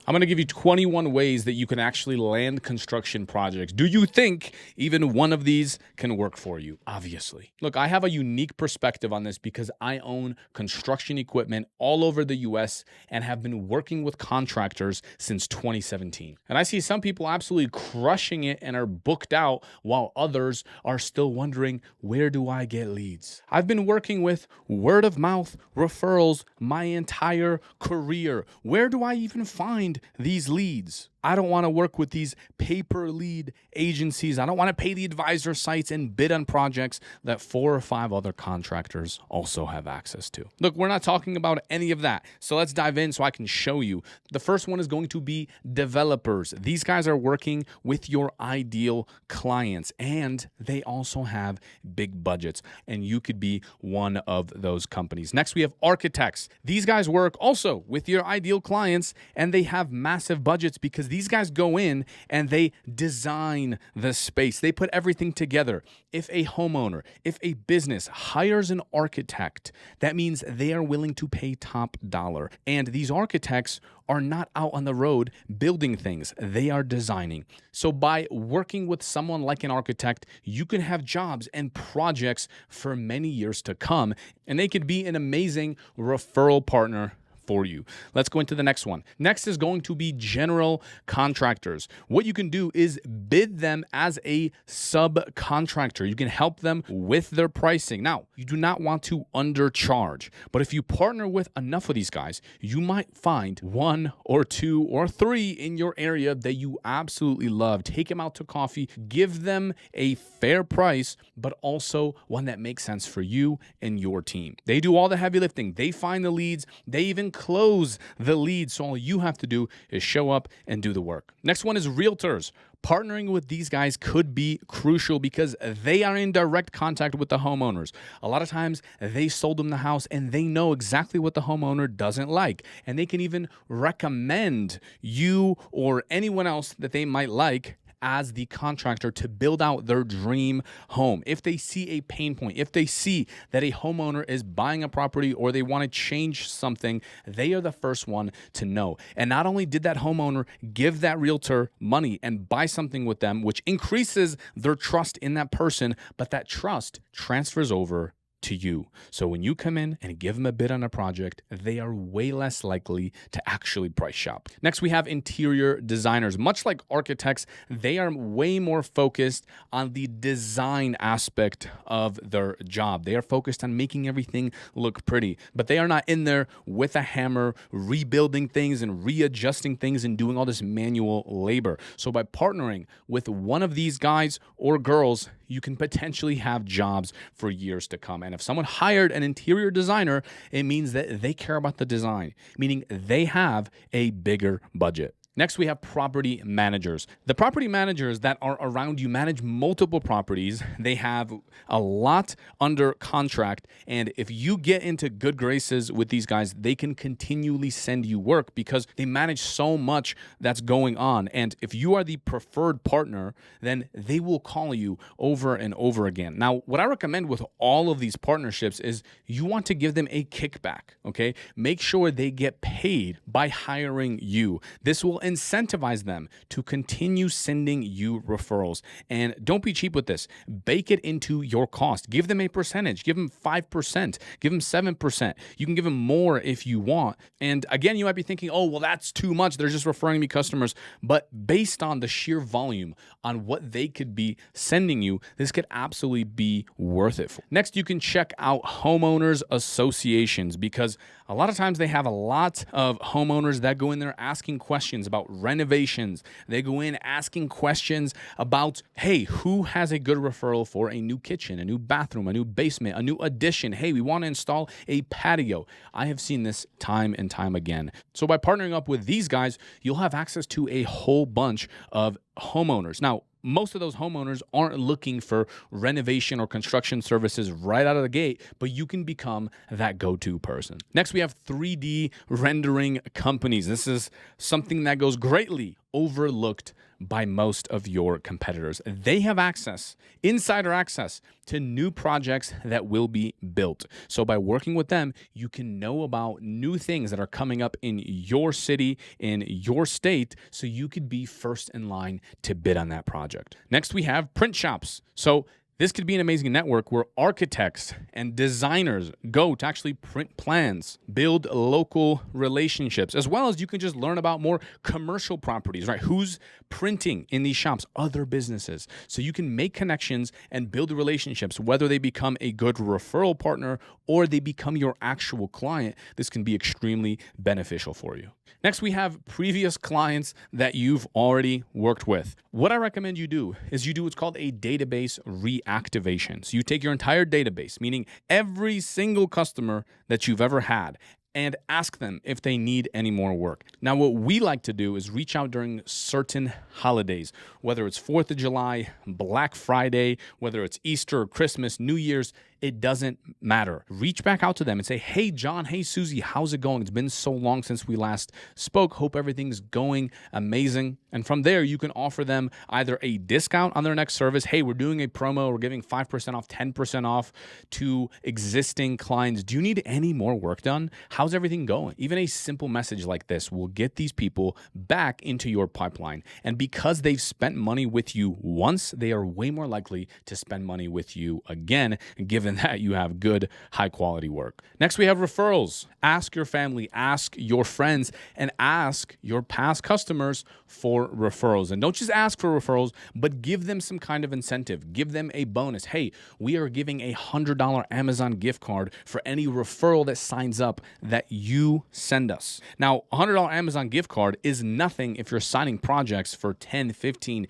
I'm going to give you 21 ways that you can actually land construction projects. Do you think even one of these can work for you? Obviously. Look, I have a unique perspective on this because I own construction equipment all over the US and have been working with contractors since 2017. And I see some people absolutely crushing it and are booked out while others are still wondering, where do I get leads? I've been working with word of mouth referrals my entire career. Where do I even find these leads? I don't want to work with these paper lead agencies. I don't want to pay the advisor sites and bid on projects that 4 or 5 other contractors also have access to. Look, we're not talking about any of that. So let's dive in so I can show you. The first one is going to be developers. These guys are working with your ideal clients and they also have big budgets, and you could be one of those companies. Next, we have architects. These guys work also with your ideal clients and they have massive budgets because these guys go in and they design the space. They put everything together. If a homeowner, if a business hires an architect, that means they are willing to pay top dollar. And these architects are not out on the road building things. They are designing. So by working with someone like an architect, you can have jobs and projects for many years to come, and they could be an amazing referral partner for you. Let's go into the next one. Next is going to be general contractors. What you can do is bid them as a subcontractor. You can help them with their pricing. Now, you do not want to undercharge, but if you partner with enough of these guys, you might find 1 or 2 or 3 in your area that you absolutely love. Take them out to coffee, give them a fair price, but also one that makes sense for you and your team. They do all the heavy lifting. They find the leads. They even close the leads. So all you have to do is show up and do the work. Next one is realtors. Partnering with these guys could be crucial because they are in direct contact with the homeowners. A lot of times they sold them the house and they know exactly what the homeowner doesn't like. And they can even recommend you or anyone else that they might like as the contractor to build out their dream home. If they see a pain point, if they see that a homeowner is buying a property or they want to change something, they are the first one to know. And not only did that homeowner give that realtor money and buy something with them, which increases their trust in that person, but that trust transfers over to you. So when you come in and give them a bid on a project, they are way less likely to actually price shop. Next, we have interior designers. Much like architects, they are way more focused on the design aspect of their job. They are focused on making everything look pretty, but they are not in there with a hammer, rebuilding things and readjusting things and doing all this manual labor. So by partnering with one of these guys or girls, you can potentially have jobs for years to come. And if someone hired an interior designer, it means that they care about the design, meaning they have a bigger budget. Next, we have property managers. The property managers that are around you manage multiple properties. They have a lot under contract. And if you get into good graces with these guys, they can continually send you work because they manage so much that's going on. And if you are the preferred partner, then they will call you over and over again. Now, what I recommend with all of these partnerships is you want to give them a kickback, okay? Make sure they get paid by hiring you. This will incentivize them to continue sending you referrals. And don't be cheap with this. Bake it into your cost. Give them a percentage. Give them 5%. Give them 7%. You can give them more if you want. And again, you might be thinking, oh, well, that's too much. They're just referring me customers. But based on the sheer volume on what they could be sending you, this could absolutely be worth it. Next, you can check out homeowners associations because a lot of times they have a lot of homeowners that go in there asking questions about renovations. They go in asking questions about, hey, who has a good referral for a new kitchen, a new bathroom, a new basement, a new addition? Hey, we want to install a patio. I have seen this time and time again. So by partnering up with these guys, you'll have access to a whole bunch of homeowners. Now, most of those homeowners aren't looking for renovation or construction services right out of the gate, but you can become that go-to person. Next, we have 3D rendering companies. This is something that goes greatly overlooked by most of your competitors. They have access, insider access to new projects that will be built. So by working with them, you can know about new things that are coming up in your city, in your state, so you could be first in line to bid on that project. Next, we have print shops. So this could be an amazing network where architects and designers go to actually print plans, build local relationships, as well as you can just learn about more commercial properties, right? Who's printing in these shops? Other businesses. So you can make connections and build relationships, whether they become a good referral partner or they become your actual client. This can be extremely beneficial for you. Next, we have previous clients that you've already worked with. What I recommend you do is you do what's called a database reactivation. So you take your entire database, meaning every single customer that you've ever had, and ask them if they need any more work. Now, what we like to do is reach out during certain holidays, whether it's 4th of July, Black Friday, whether it's Easter, Christmas, New Year's, it doesn't matter. Reach back out to them and say, hey, John, hey, Susie, how's it going? It's been so long since we last spoke. Hope everything's going amazing. And from there, you can offer them either a discount on their next service. Hey, we're doing a promo. We're giving 5% off, 10% off to existing clients. Do you need any more work done? How's everything going? Even a simple message like this will get these people back into your pipeline. And because they've spent money with you once, they are way more likely to spend money with you again, given that you have good, high quality work. Next, we have referrals. Ask your family, ask your friends, and ask your past customers for referrals. And don't just ask for referrals, but give them some kind of incentive. Give them a bonus. Hey, we are giving a $100 Amazon gift card for any referral that signs up that you send us. Now, a $100 Amazon gift card is nothing if you're signing projects for $10,000, $15,000,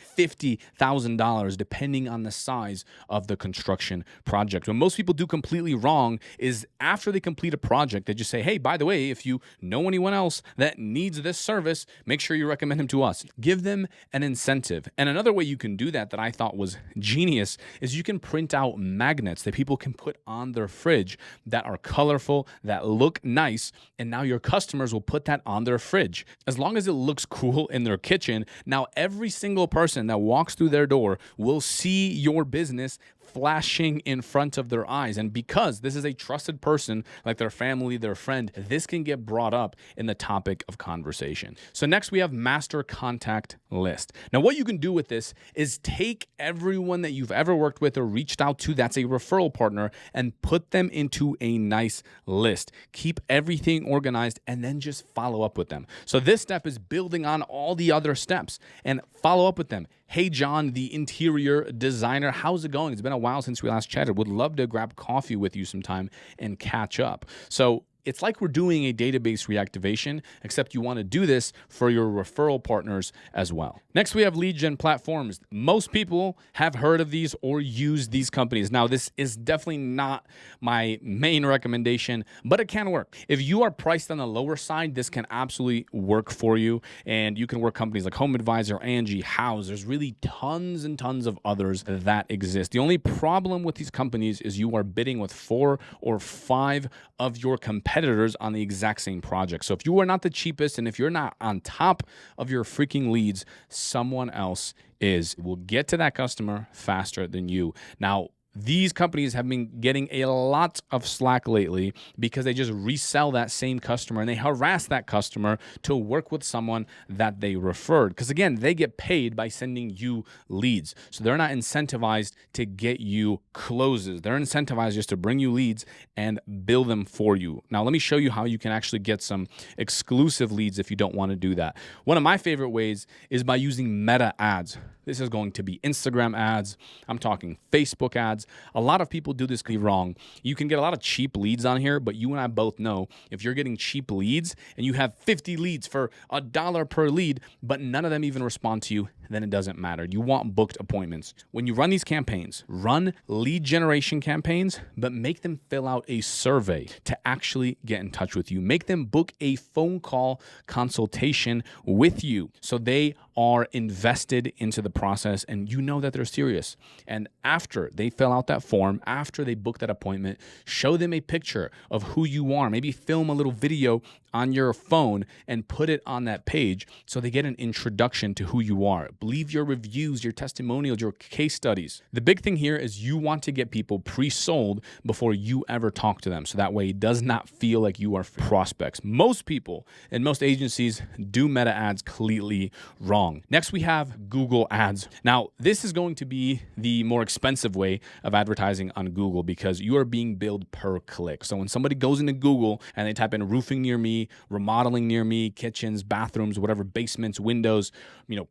$50,000, depending on the size of the construction project. What most people do completely wrong is after they complete a project, they just say, hey, by the way, if you know anyone else that needs this service, make sure you recommend him to us. Give them an incentive. And another way you can do that I thought was genius is you can print out magnets that people can put on their fridge that are colorful, that look nice, and now your customers will put that on their fridge. As long as it looks cool in their kitchen, now every single person that walks through their door will see your business flashing in front of their eyes. And because this is a trusted person, like their family, their friend, this can get brought up in the topic of conversation. So next we have master contact list. Now what you can do with this is take everyone that you've ever worked with or reached out to that's a referral partner and put them into a nice list. Keep everything organized and then just follow up with them. So this step is building on all the other steps and follow up with them. Hey, John, the interior designer, how's it going? It's been a while since we last chatted. Would love to grab coffee with you sometime and catch up. So it's like we're doing a database reactivation, except you want to do this for your referral partners as well. Next, we have lead gen platforms. Most people have heard of these or used these companies. Now, this is definitely not my main recommendation, but it can work. If you are priced on the lower side, this can absolutely work for you. And you can work companies like Home Advisor, Angie, House. There's really tons and tons of others that exist. The only problem with these companies is you are bidding with 4 or 5 of your competitors on the exact same project. So if you are not the cheapest and if you're not on top of your freaking leads, someone else is. Will get to that customer faster than you. Now, these companies have been getting a lot of slack lately because they just resell that same customer and they harass that customer to work with someone that they referred. Because again, they get paid by sending you leads. So they're not incentivized to get you closes. They're incentivized just to bring you leads and bill them for you. Now, let me show you how you can actually get some exclusive leads if you don't want to do that. One of my favorite ways is by using meta ads. This is going to be Instagram ads. I'm talking Facebook ads. A lot of people do this wrong. You can get a lot of cheap leads on here, but you and I both know if you're getting cheap leads and you have 50 leads for $1 per lead, but none of them even respond to you, then it doesn't matter. You want booked appointments. When you run these campaigns, run lead generation campaigns, but make them fill out a survey to actually get in touch with you. Make them book a phone call consultation with you so they are invested into the process and you know that they're serious. And after they fill out that form, after they book that appointment, show them a picture of who you are. Maybe film a little video on your phone and put it on that page so they get an introduction to who you are. Leave your reviews, your testimonials, your case studies. The big thing here is you want to get people pre-sold before you ever talk to them. So that way it does not feel like you are prospects. Most people and most agencies do meta ads completely wrong. Next, we have Google ads. Now, this is going to be the more expensive way of advertising on Google because you are being billed per click. So when somebody goes into Google and they type in roofing near me, remodeling near me, kitchens, bathrooms, whatever, basements, windows,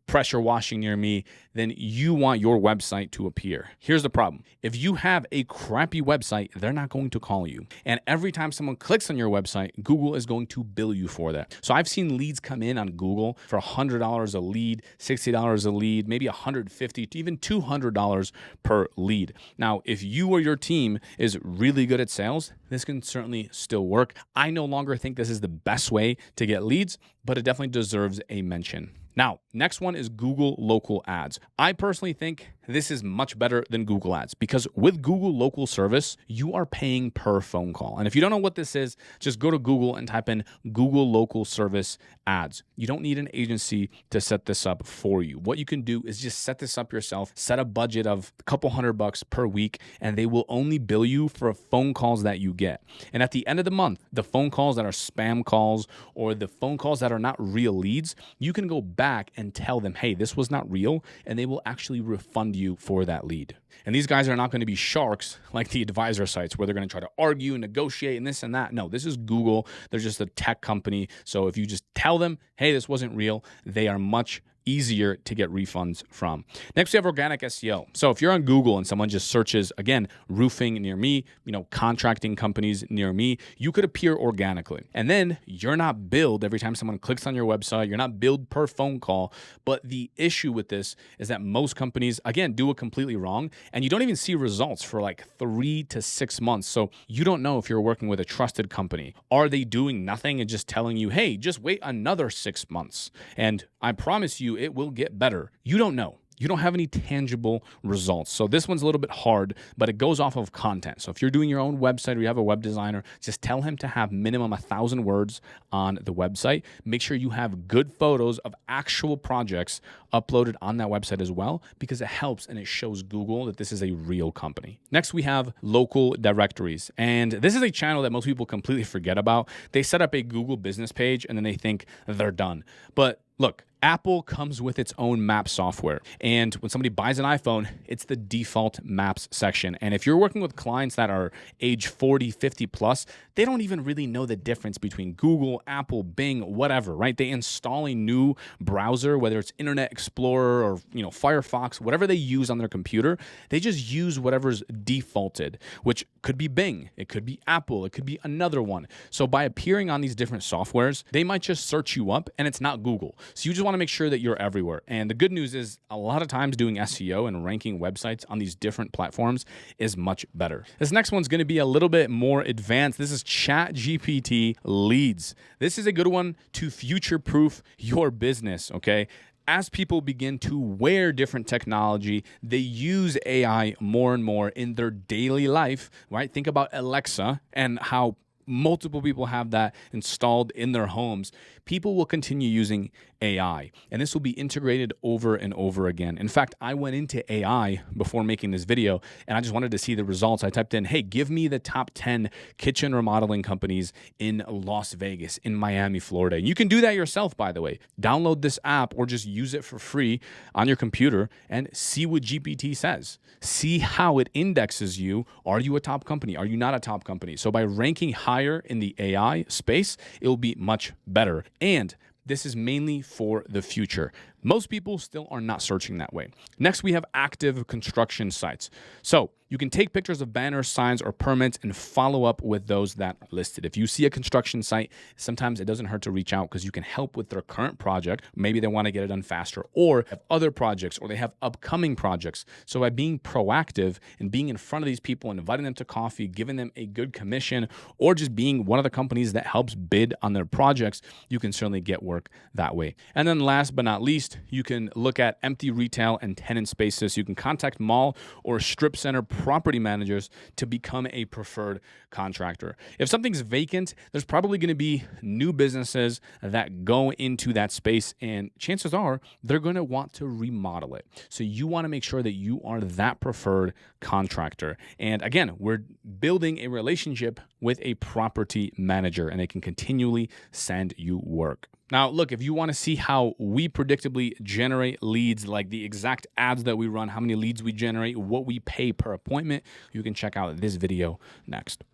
pressure washing near me, then you want your website to appear. Here's the problem. If you have a crappy website, they're not going to call you. And every time someone clicks on your website, Google is going to bill you for that. So I've seen leads come in on Google for $100 a lead, $60 a lead, maybe $150 to even $200 per lead. Now, if you or your team is really good at sales, this can certainly still work. I no longer think this is the best way to get leads, but it definitely deserves a mention. Now, next one is Google local ads. I personally think this is much better than Google ads because with Google local service, you are paying per phone call. And if you don't know what this is, just go to Google and type in Google local service ads. You don't need an agency to set this up for you. What you can do is just set this up yourself, set a budget of a couple $100 per week, and they will only bill you for phone calls that you get. And at the end of the month, the phone calls that are spam calls or the phone calls that are not real leads, you can go back and tell them, hey, this was not real, and they will actually refund you for that lead. And these guys are not going to be sharks like the advisor sites where they're going to try to argue and negotiate and this and that. No, this is Google. They're just a tech company. So if you just tell them, hey, this wasn't real, they are much easier to get refunds from. Next, we have organic SEO. So if you're on Google and someone just searches, again, roofing near me, contracting companies near me, you could appear organically. And then you're not billed every time someone clicks on your website. You're not billed per phone call. But the issue with this is that most companies, again, do it completely wrong. And you don't even see results for like 3 to 6 months. So you don't know if you're working with a trusted company. Are they doing nothing and just telling you, hey, just wait another 6 months? And I promise you, it will get better. You don't know. You don't have any tangible results. So this one's a little bit hard, but it goes off of content. So if you're doing your own website or you have a web designer, just tell him to have minimum 1,000 words on the website. Make sure you have good photos of actual projects uploaded on that website as well, because it helps and it shows Google that this is a real company. Next, we have local directories. And this is a channel that most people completely forget about. They set up a Google business page and then they think they're done. But look, Apple comes with its own map software. And when somebody buys an iPhone, it's the default maps section. And if you're working with clients that are age 40, 50 plus, they don't even really know the difference between Google, Apple, Bing, whatever, right? They install a new browser, whether it's Internet Explorer or Firefox, whatever they use on their computer, they just use whatever's defaulted, which could be Bing, it could be Apple, it could be another one. So by appearing on these different softwares, they might just search you up and it's not Google. So you just want to make sure that you're everywhere. And the good news is a lot of times doing SEO and ranking websites on these different platforms is much better. This next one's going to be a little bit more advanced. This is ChatGPT leads. This is a good one to future-proof your business, okay? As people begin to wear different technology, they use AI more and more in their daily life, right? Think about Alexa and how multiple people have that installed in their homes. People will continue using AI, and this will be integrated over and over again. In fact, I went into AI before making this video, and I just wanted to see the results. I typed in, hey, give me the top 10 kitchen remodeling companies in Las Vegas, in Miami, Florida. And you can do that yourself, by the way. Download this app or just use it for free on your computer and see what GPT says. See how it indexes you. Are you a top company? Are you not a top company? So by ranking higher in the AI space, it will be much better. And this is mainly for the future. Most people still are not searching that way. Next, we have active construction sites. So you can take pictures of banners, signs, or permits and follow up with those that are listed. If you see a construction site, sometimes it doesn't hurt to reach out because you can help with their current project. Maybe they want to get it done faster, or have other projects, or they have upcoming projects. So by being proactive and being in front of these people and inviting them to coffee, giving them a good commission, or just being one of the companies that helps bid on their projects, you can certainly get work work that way. And then last but not least, you can look at empty retail and tenant spaces. You can contact mall or strip center property managers to become a preferred contractor. If something's vacant, there's probably going to be new businesses that go into that space, and chances are they're going to want to remodel it. So you want to make sure that you are that preferred contractor. And again, we're building a relationship with a property manager, and they can continually send you work. Now, look, if you want to see how we predictably generate leads, like the exact ads that we run, how many leads we generate, what we pay per appointment, you can check out this video next.